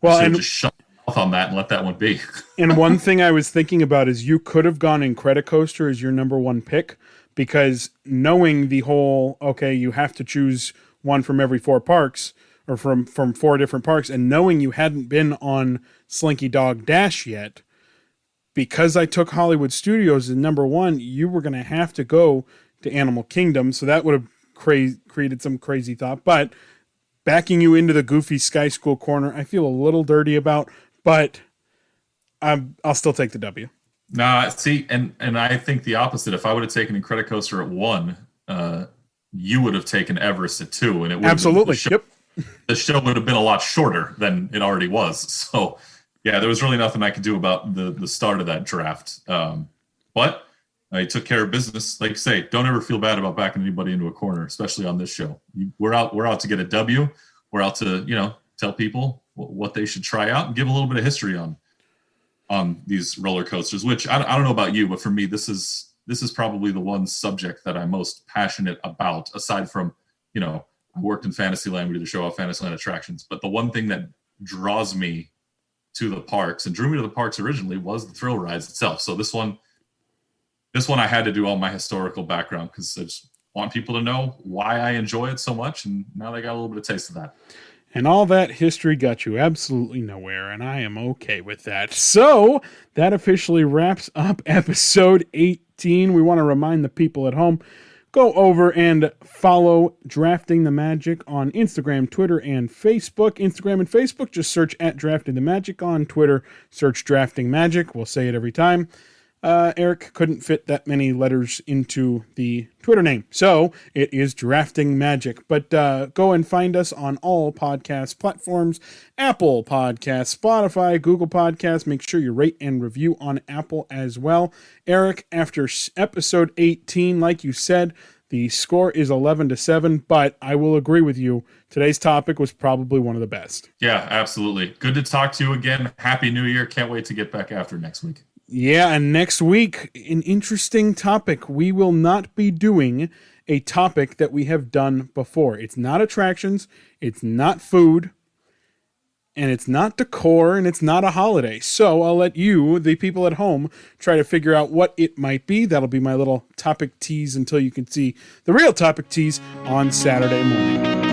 Well, and just shut my mouth on that and let that one be. And one thing I was thinking about is you could have gone Incredicoaster as your number 1 pick, because knowing the whole, okay, you have to choose one from every 4 parks or from 4 different parks, and knowing you hadn't been on Slinky Dog Dash yet, because I took Hollywood Studios as number 1, you were going to have to go to Animal Kingdom. So that would have created some crazy thought. But backing you into the Goofy Sky School corner, I feel a little dirty about, but I'll still take the W. Nah, see, and I think the opposite. If I would have taken Incredicoaster at 1, you would have taken Everest at 2, and it would absolutely. Yep. The show would have been a lot shorter than it already was. So, yeah, there was really nothing I could do about the start of that draft. But I took care of business. Like you say, don't ever feel bad about backing anybody into a corner, especially on this show. We're out to get a W. We're out to, tell people what they should try out and give a little bit of history on these roller coasters, which I don't know about you, but for me, this is probably the one subject that I'm most passionate about, aside from, I worked in Fantasyland. We did the show off Fantasyland attractions. But the one thing that draws me to the parks and drew me to the parks originally was the thrill rides itself. So this one I had to do all my historical background because I just want people to know why I enjoy it so much. And now they got a little bit of taste of that. And all that history got you absolutely nowhere, and I am okay with that. So that officially wraps up episode 18. We want to remind the people at home, go over and follow Drafting the Magic on Instagram, Twitter, and Facebook. Instagram and Facebook, just search at Drafting the Magic. On Twitter, search Drafting Magic. We'll say it every time. Eric couldn't fit that many letters into the Twitter name. So it is Drafting Magic. But go and find us on all podcast platforms, Apple Podcasts, Spotify, Google Podcasts. Make sure you rate and review on Apple as well. Eric, after episode 18, like you said, the score is 11-7, but I will agree with you. Today's topic was probably one of the best. Yeah, absolutely. Good to talk to you again. Happy New Year. Can't wait to get back after next week. Yeah, and next week, an interesting topic. We will not be doing a topic that we have done before. It's not attractions, it's not food, and it's not decor, and it's not a holiday. So I'll let you, the people at home, try to figure out what it might be. That'll be my little topic tease until you can see the real topic tease on Saturday morning.